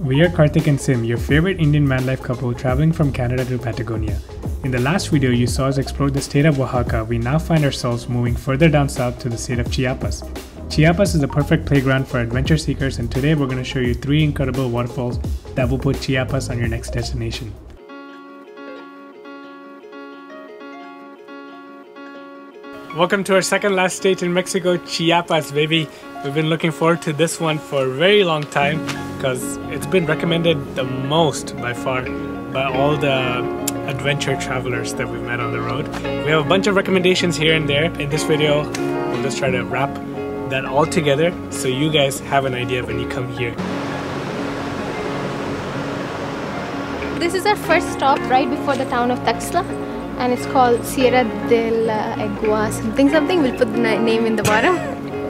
We are Karthik and Sim, your favorite Indian man life couple traveling from Canada to Patagonia. In the last video you saw us explore the state of Oaxaca. We now find ourselves moving further down south to the state of Chiapas. Chiapas is the perfect playground for adventure seekers, and today we're going to show you 3 incredible waterfalls that will put Chiapas on your next destination. Welcome to our second last state in Mexico, Chiapas, baby. We've been looking forward to this one for a very long time because it's been recommended the most by far by all the adventure travelers that we've met on the road. We have a bunch of recommendations here and there. In this video, we'll just try to wrap that all together so you guys have an idea when you come here. This is our first stop right before the town of Tuxtla, and it's called Sierra de la Agua something. We'll put the name in the bottom.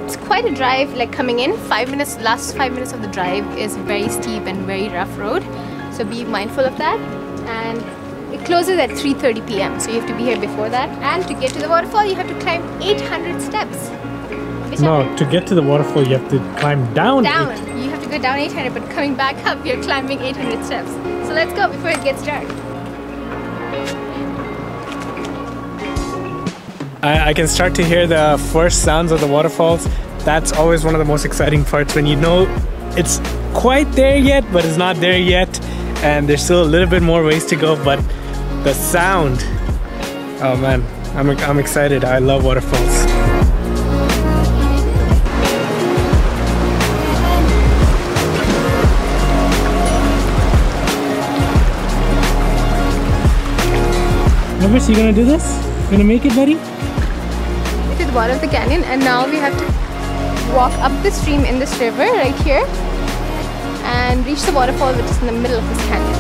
It's quite a drive, like coming in. Last 5 minutes of the drive is very steep and very rough road, so be mindful of that. And it closes at 3:30 p.m. so you have to be here before that. And to get to the waterfall you have to climb 800 steps. To get to the waterfall you have to climb down. You have to go down 800, but coming back up you're climbing 800 steps. So let's go before it gets dark. I can start to hear the first sounds of the waterfalls. That's always one of the most exciting parts, when you know it's quite there yet, but it's not there yet, and there's still a little bit more ways to go, but the sound, oh man, I'm excited. I love waterfalls. Elvis, you gonna do this? You gonna make it, buddy? To the bottom of the canyon, and now we have to walk up the stream in this river right here and reach the waterfall, which is in the middle of this canyon.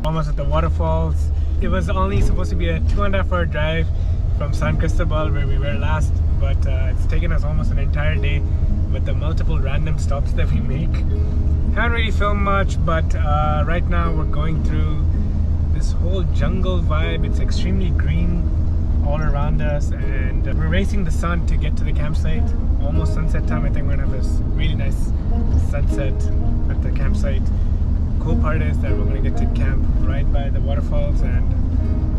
Almost at the waterfalls. It was only supposed to be a 2.5-hour drive from San Cristobal, where we were last, but it's taken us almost an entire day with the multiple random stops that we make. Haven't really filmed much, but right now we're going through this whole jungle vibe. It's extremely green all around us, and we're racing the sun to get to the campsite. Almost sunset time. I think we're gonna have this really nice sunset at the campsite. Cool part is that we're going to get to camp right by the waterfalls, and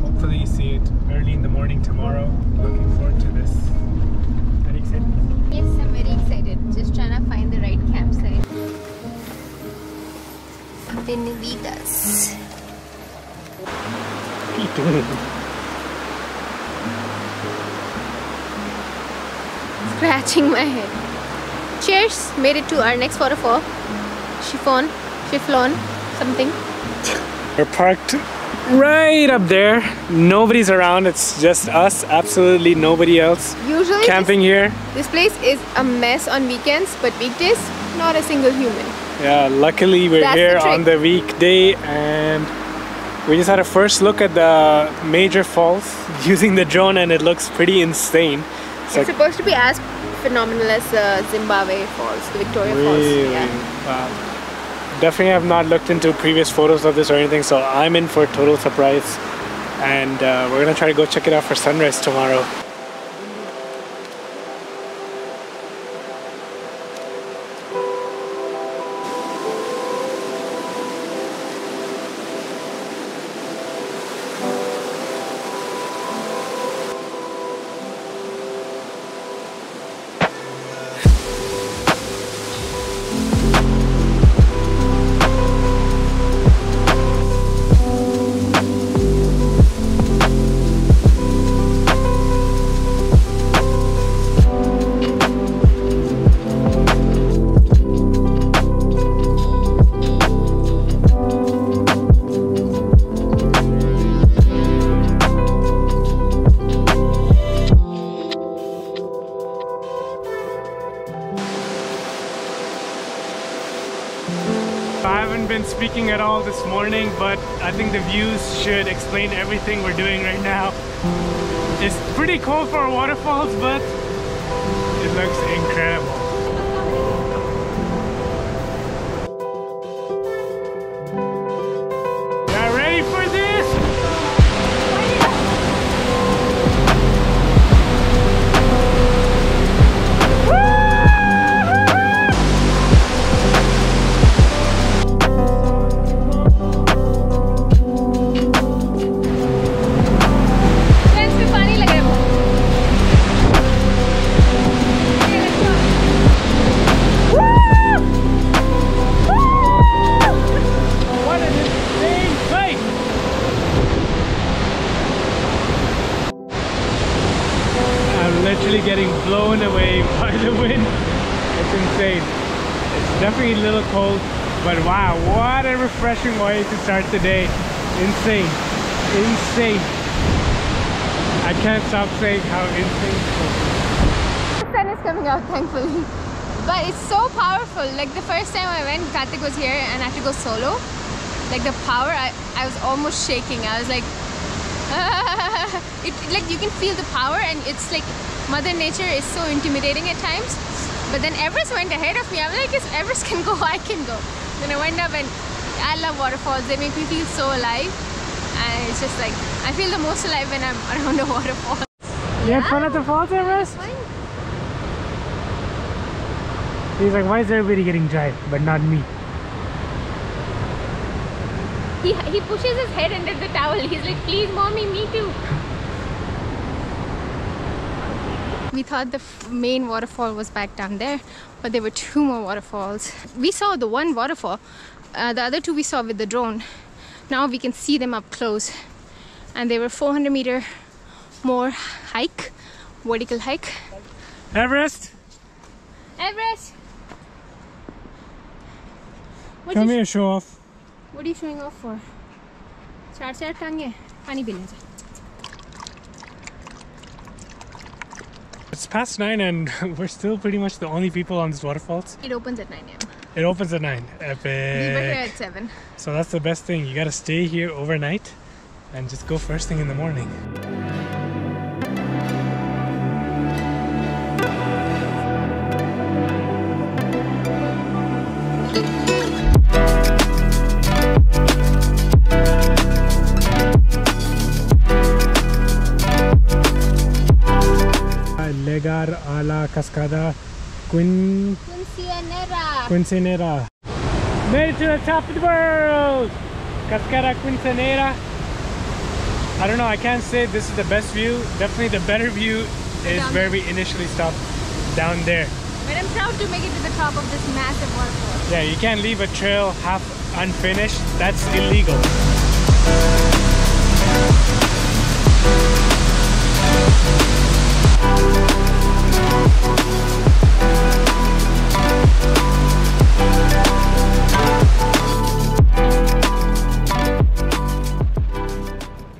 hopefully see it early in the morning tomorrow. Looking forward to this. Are you excited? Yes, I'm very excited. Just trying to find the right campsite. Benavides. What are you doing? Scratching my head. Cheers! Made it to our next waterfall. Chiffon, something. We're parked right up there. Nobody's around. It's just us. Absolutely nobody else. Usually camping here. This place is a mess on weekends, but weekdays, not a single human. Yeah, luckily we're here on the weekday, and We just had a first look at the major falls using the drone, and it looks pretty insane. It's supposed to be as phenomenal as Zimbabwe Falls, the Victoria Falls. Yeah. Wow. Definitely have not looked into previous photos of this or anything, so I'm in for a total surprise. And we're gonna try to go check it out for sunrise tomorrow. I haven't been speaking at all this morning, but I think the views should explain everything we're doing right now. It's pretty cold for waterfalls, but it looks incredible. Y'all ready for this? Getting blown away by the wind. It's insane. It's definitely a little cold, but wow, what a refreshing way to start the day. Insane. Insane. I can't stop saying how insane it's cold. The sun is coming out, thankfully. But it's so powerful. Like the first time I went, Karthik was here and I had to go solo. Like the power, I was almost shaking. I was like, like you can feel the power, and it's like Mother Nature is so intimidating at times. But then Everest went ahead of me. I'm like, if Everest can go, I can go. Then I went up, and I love waterfalls. They make me feel so alive. And it's just like, I feel the most alive when I'm around a waterfall. You had fun at the falls, Everest? He's like, why is everybody getting dry, but not me? He pushes his head under the towel. He's like, please mommy, me too. We thought the main waterfall was back down there, but there were two more waterfalls. We saw the one waterfall. The other two we saw with the drone. Now we can see them up close. And they were 400-meter more hike, vertical hike. Everest? Everest! Come here, show off. What are you showing off for? Char tange. Pani pine. It's past 9 and we're still pretty much the only people on this waterfalls. It opens at 9 a.m. It opens at 9. Epic. We were here at 7. So that's the best thing. You gotta stay here overnight and just go first thing in the morning. Legar a la cascada Quinceanera. Made it to the top of the world! Cascada Quinceanera. I don't know, I can't say this is the best view. Definitely the better view is where we initially stopped, down there. But I'm proud to make it to the top of this massive waterfall. Yeah, you can't leave a trail half unfinished. That's illegal.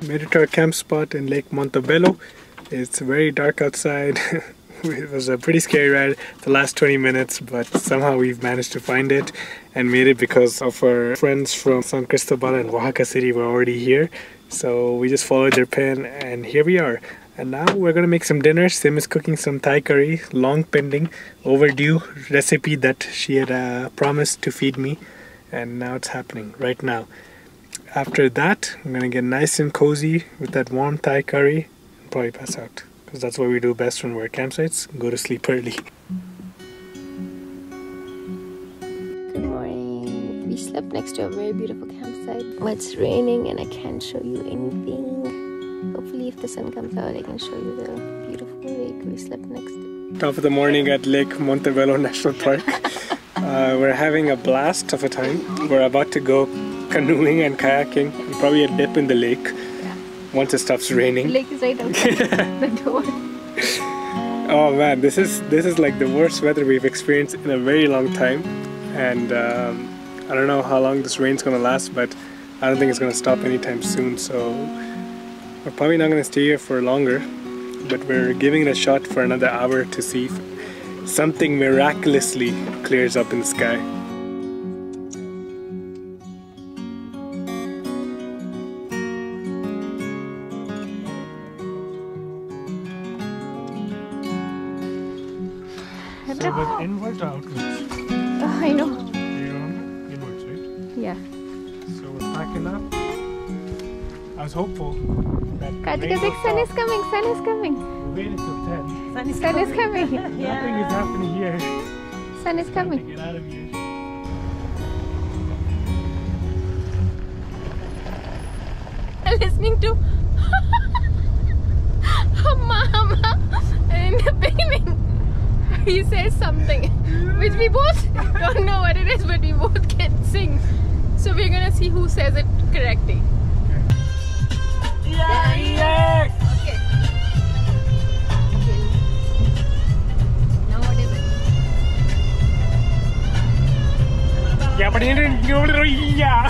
Made it to our camp spot in Lake Montebello. It's very dark outside. It was a pretty scary ride the last 20 minutes, but somehow we've managed to find it and made it because of our friends from San Cristobal and Oaxaca City were already here. So we just followed their pin and here we are. And now we're gonna make some dinner. Sim is cooking some Thai curry, long pending, overdue recipe that she had promised to feed me. And now it's happening right now. After that, I'm gonna get nice and cozy with that warm Thai curry and probably pass out. Because that's what we do best when we're at campsites, go to sleep early. Good morning. We slept next to a very beautiful campsite. But it's raining and I can't show you anything. Hopefully if the sun comes out I can show you the beautiful lake we slept next to. Top of the morning at Lake Montebello National Park. We're having a blast of a time. We're about to go canoeing and kayaking and probably a dip in the lake. Once it stops raining. The lake is right outside the door. Oh man, this is like the worst weather we've experienced in a very long time, and I don't know how long this rain's gonna last, but I don't think it's gonna stop anytime soon. So we're probably not gonna stay here for longer, but we're giving it a shot for another hour to see if something miraculously clears up in the sky. So it was inwards or outwards? Oh, I know. You're on inwards, right? Yeah. So we're packing up. I was hopeful that Kartika, sun is coming, sun is coming. We waited till 10. Sun is coming. Nothing is happening here. Sun is Time to coming. get out of here. Listening to Mama in the beginning. He says something which we both don't know what it is, but we both can sing. So we're gonna see who says it correctly. Yeah, yeah. Okay. Now what is it? Yeah, but he didn't go to yeah.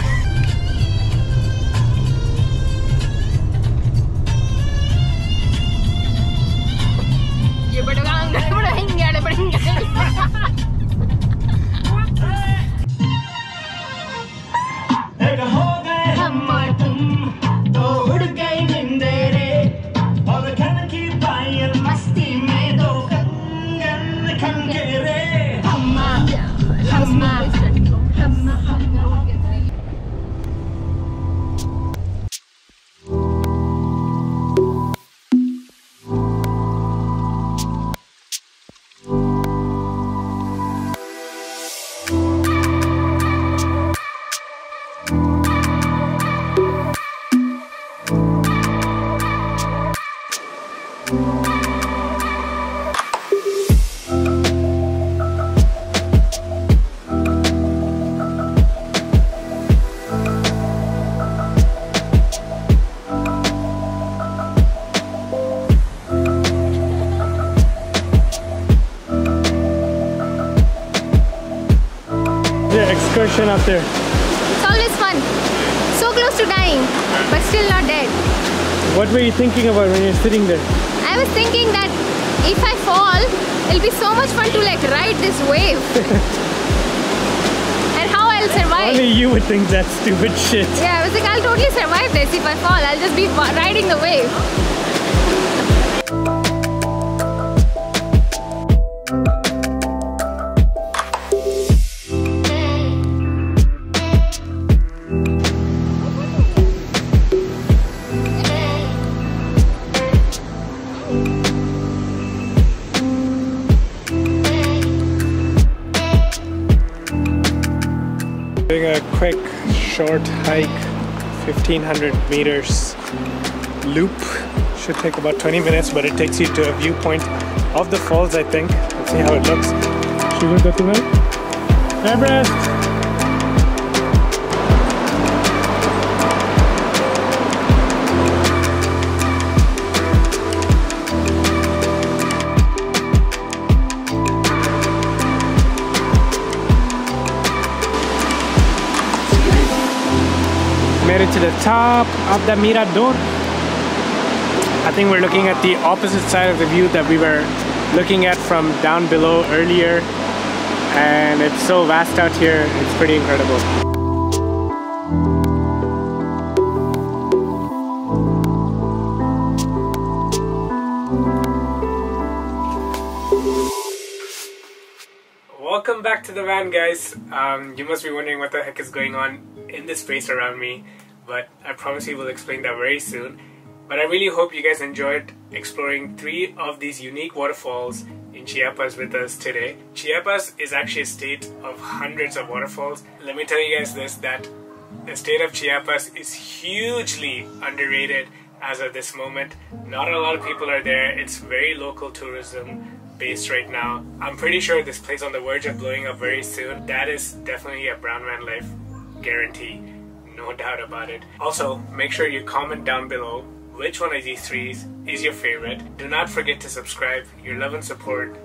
Excursion up there. It's always fun. So close to dying, but still not dead. What were you thinking about when you're sitting there? I was thinking that if I fall, it'll be so much fun to like ride this wave. And how I'll survive. Only you would think that stupid shit. Yeah, I was like, I'll totally survive this. If I fall, I'll just be riding the wave. Doing a quick short hike, 1500 meters loop. Should take about 20 minutes, but it takes you to a viewpoint of the falls, I think. Let's see how it looks. Should we go to that? Everest! Made it to the top of the Mirador. I think we're looking at the opposite side of the view that we were looking at from down below earlier, and it's so vast out here, it's pretty incredible. Welcome back to the van, guys. You must be wondering what the heck is going on in this space around me, but I promise you we'll explain that very soon. But I really hope you guys enjoyed exploring 3 of these unique waterfalls in Chiapas with us today. Chiapas is actually a state of hundreds of waterfalls. Let me tell you guys this, that the state of Chiapas is hugely underrated as of this moment. Not a lot of people are there. It's very local tourism based right now. I'm pretty sure this place is on the verge of blowing up very soon. That is definitely a brown van life guarantee, no doubt about it. Also, make sure you comment down below which one of these 3 is your favorite. Do not forget to subscribe. Your love and support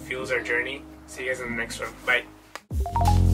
fuels our journey. See you guys in the next one. Bye.